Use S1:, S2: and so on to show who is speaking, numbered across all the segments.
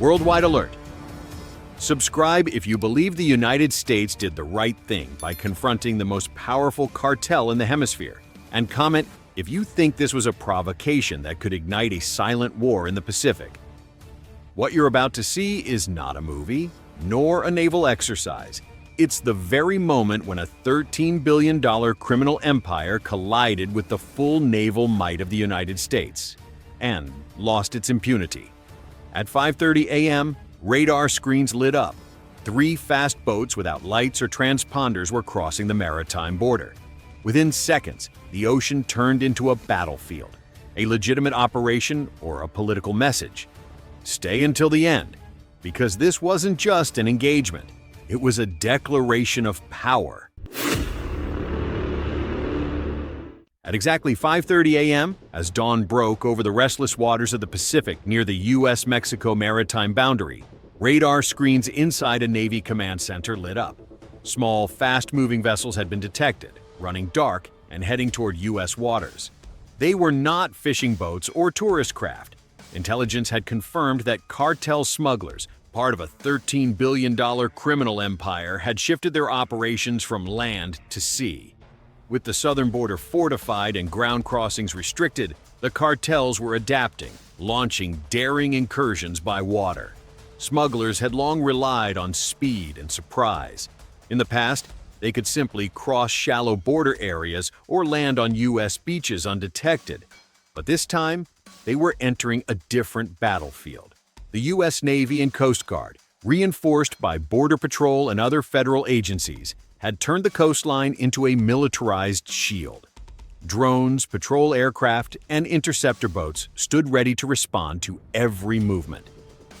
S1: Worldwide alert. Subscribe if you believe the United States did the right thing by confronting the most powerful cartel in the hemisphere. And comment if you think this was a provocation that could ignite a silent war in the Pacific. What you're about to see is not a movie, nor a naval exercise. It's the very moment when a $13 billion criminal empire collided with the full naval might of the United States and lost its impunity. At 5:30 a.m., radar screens lit up. 3 fast boats without lights or transponders were crossing the maritime border. Within seconds, the ocean turned into a battlefield, a legitimate operation or a political message. Stay until the end, because this wasn't just an engagement. It was a declaration of power. At exactly 5:30 a.m., as dawn broke over the restless waters of the Pacific near the U.S.-Mexico maritime boundary, radar screens inside a Navy command center lit up. Small, fast-moving vessels had been detected, running dark and heading toward U.S. waters. They were not fishing boats or tourist craft. Intelligence had confirmed that cartel smugglers, part of a $13 billion criminal empire, had shifted their operations from land to sea. With the southern border fortified and ground crossings restricted, the cartels were adapting, launching daring incursions by water. Smugglers had long relied on speed and surprise. In the past, they could simply cross shallow border areas or land on U.S. beaches undetected. But this time, they were entering a different battlefield. The U.S. Navy and Coast Guard, reinforced by Border Patrol and other federal agencies, had turned the coastline into a militarized shield. Drones, patrol aircraft, and interceptor boats stood ready to respond to every movement.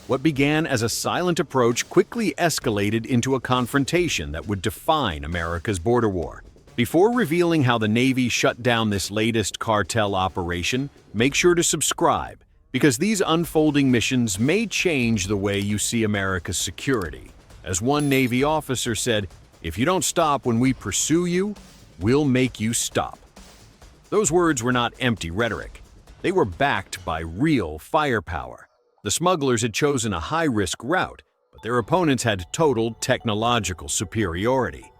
S1: What began as a silent approach quickly escalated into a confrontation that would define America's border war. Before revealing how the Navy shut down this latest cartel operation, make sure to subscribe, because these unfolding missions may change the way you see America's security. As one Navy officer said, "If you don't stop when we pursue you, we'll make you stop." Those words were not empty rhetoric. They were backed by real firepower. The smugglers had chosen a high-risk route, but their opponents had total technological superiority.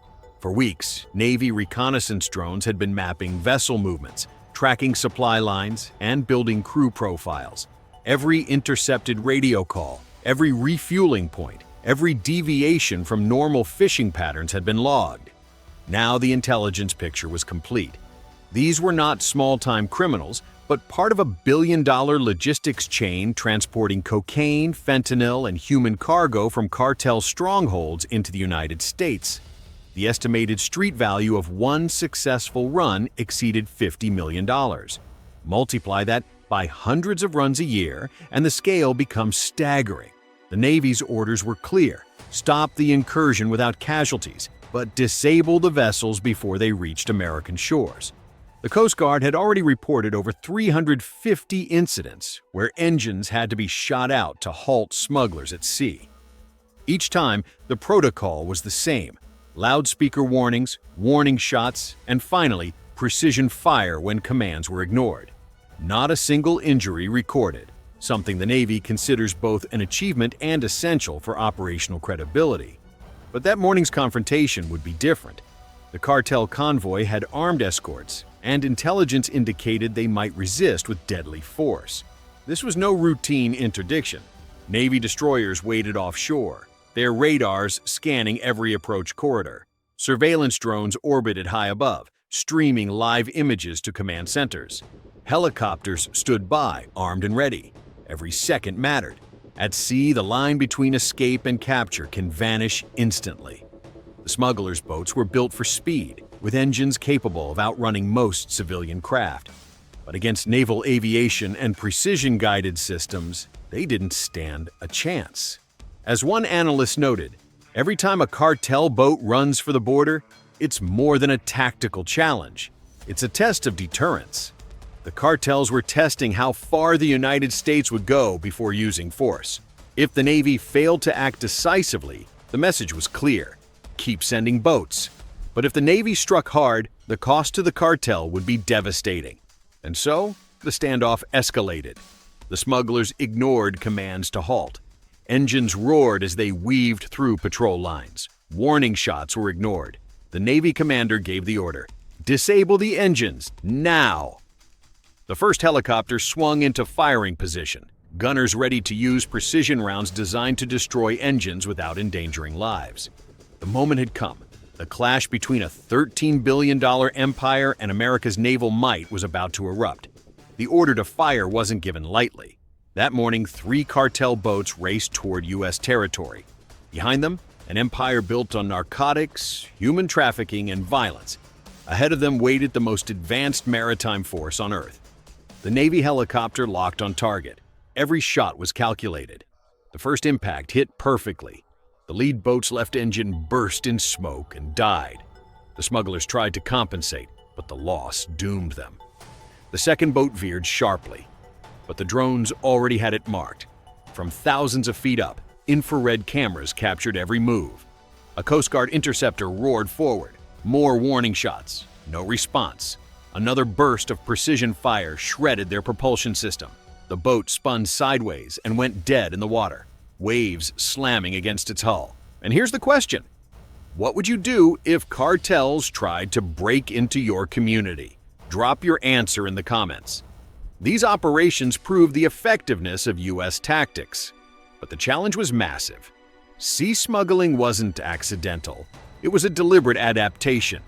S1: For weeks, Navy reconnaissance drones had been mapping vessel movements, tracking supply lines, and building crew profiles. Every intercepted radio call, every refueling point, every deviation from normal fishing patterns had been logged. Now the intelligence picture was complete. These were not small-time criminals, but part of a billion-dollar logistics chain transporting cocaine, fentanyl, and human cargo from cartel strongholds into the United States. The estimated street value of one successful run exceeded $50 million. Multiply that by hundreds of runs a year, and the scale becomes staggering. The Navy's orders were clear: stop the incursion without casualties, but disable the vessels before they reached American shores. The Coast Guard had already reported over 350 incidents where engines had to be shot out to halt smugglers at sea. Each time, the protocol was the same: loudspeaker warnings, warning shots, and finally, precision fire when commands were ignored. Not a single injury recorded, something the Navy considers both an achievement and essential for operational credibility. But that morning's confrontation would be different. The cartel convoy had armed escorts, and intelligence indicated they might resist with deadly force. This was no routine interdiction. Navy destroyers waited offshore, their radars scanning every approach corridor. Surveillance drones orbited high above, streaming live images to command centers. Helicopters stood by, armed and ready. Every second mattered. At sea, the line between escape and capture can vanish instantly. The smugglers' boats were built for speed, with engines capable of outrunning most civilian craft. But against naval aviation and precision-guided systems, they didn't stand a chance. As one analyst noted, every time a cartel boat runs for the border, it's more than a tactical challenge. It's a test of deterrence. The cartels were testing how far the United States would go before using force. If the Navy failed to act decisively, the message was clear: keep sending boats. But if the Navy struck hard, the cost to the cartel would be devastating. And so, the standoff escalated. The smugglers ignored commands to halt. Engines roared as they weaved through patrol lines. Warning shots were ignored. The Navy commander gave the order, "Disable the engines, now!" The first helicopter swung into firing position, gunners ready to use precision rounds designed to destroy engines without endangering lives. The moment had come. The clash between a $13 billion empire and America's naval might was about to erupt. The order to fire wasn't given lightly. That morning, 3 cartel boats raced toward U.S. territory. Behind them, an empire built on narcotics, human trafficking, and violence. Ahead of them waited the most advanced maritime force on Earth. The Navy helicopter locked on target. Every shot was calculated. The first impact hit perfectly. The lead boat's left engine burst in smoke and died. The smugglers tried to compensate, but the loss doomed them. The second boat veered sharply, but the drones already had it marked. From thousands of feet up, infrared cameras captured every move. A Coast Guard interceptor roared forward. More warning shots. No response. Another burst of precision fire shredded their propulsion system. The boat spun sideways and went dead in the water, waves slamming against its hull. And here's the question. What would you do if cartels tried to break into your community? Drop your answer in the comments. These operations proved the effectiveness of U.S. tactics. But the challenge was massive. Sea smuggling wasn't accidental. It was a deliberate adaptation.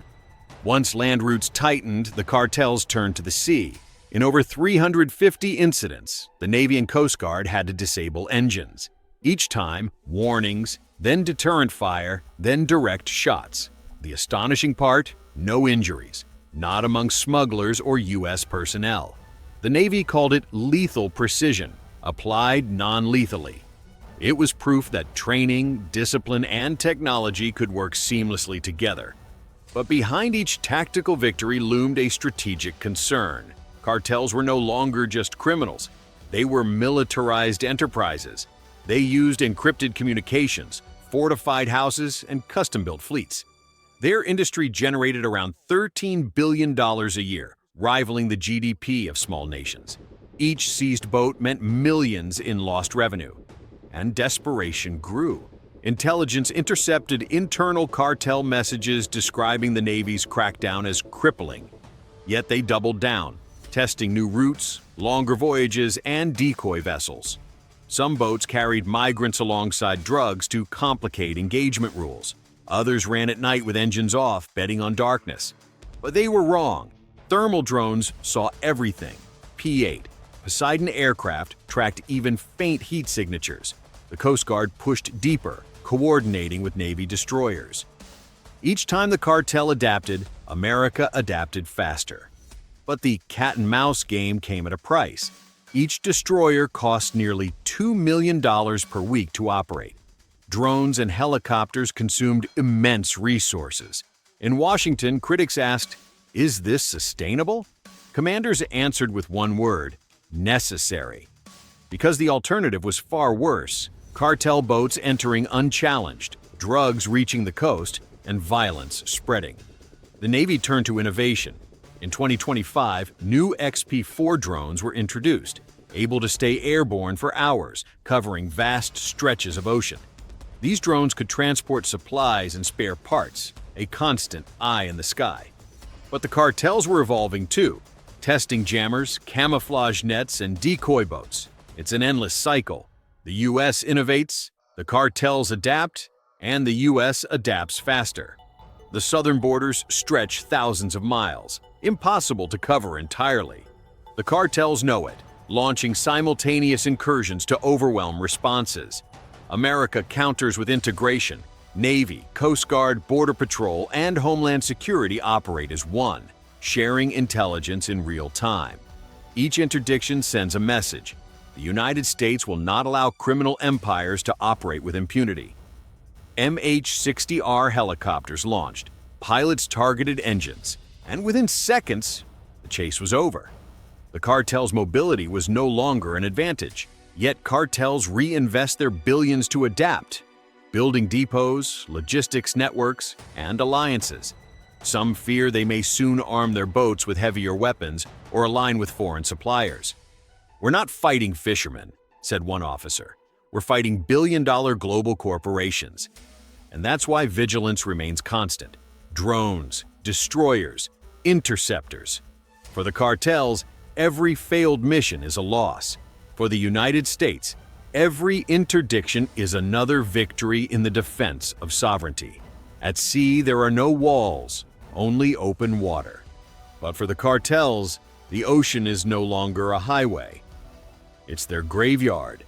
S1: Once land routes tightened, the cartels turned to the sea. In over 350 incidents, the Navy and Coast Guard had to disable engines. Each time, warnings, then deterrent fire, then direct shots. The astonishing part, no injuries, not among smugglers or U.S. personnel. The Navy called it lethal precision, applied non-lethally. It was proof that training, discipline, and technology could work seamlessly together. But behind each tactical victory loomed a strategic concern. Cartels were no longer just criminals. They were militarized enterprises. They used encrypted communications, fortified houses, and custom-built fleets. Their industry generated around $13 billion a year, rivaling the GDP of small nations. Each seized boat meant millions in lost revenue. And desperation grew. Intelligence intercepted internal cartel messages describing the Navy's crackdown as crippling. Yet they doubled down, testing new routes, longer voyages, and decoy vessels. Some boats carried migrants alongside drugs to complicate engagement rules. Others ran at night with engines off, betting on darkness. But they were wrong. Thermal drones saw everything. P-8, Poseidon aircraft tracked even faint heat signatures. The Coast Guard pushed deeper, coordinating with Navy destroyers. Each time the cartel adapted, America adapted faster. But the cat-and-mouse game came at a price. Each destroyer cost nearly $2 million per week to operate. Drones and helicopters consumed immense resources. In Washington, critics asked, "Is this sustainable?" Commanders answered with one word: necessary. Because the alternative was far worse. Cartel boats entering unchallenged, drugs reaching the coast, and violence spreading. The Navy turned to innovation. In 2025, new XP-4 drones were introduced, able to stay airborne for hours, covering vast stretches of ocean. These drones could transport supplies and spare parts, a constant eye in the sky. But the cartels were evolving too, testing jammers, camouflage nets, and decoy boats. It's an endless cycle. The U.S. innovates, the cartels adapt, and the U.S. adapts faster. The southern borders stretch thousands of miles, impossible to cover entirely. The cartels know it, launching simultaneous incursions to overwhelm responses. America counters with integration. Navy, Coast Guard, Border Patrol, and Homeland Security operate as one, sharing intelligence in real time. Each interdiction sends a message. The United States will not allow criminal empires to operate with impunity. MH-60R helicopters launched. Pilots targeted engines, and within seconds, the chase was over. The cartel's mobility was no longer an advantage, yet cartels reinvest their billions to adapt, building depots, logistics networks, and alliances. Some fear they may soon arm their boats with heavier weapons or align with foreign suppliers. "We're not fighting fishermen," said one officer. we're fighting billion-dollar global corporations. And that's why vigilance remains constant. Drones, destroyers, interceptors. For the cartels, every failed mission is a loss. For the United States, every interdiction is another victory in the defense of sovereignty. At sea, there are no walls, only open water. But for the cartels, the ocean is no longer a highway. It's their graveyard.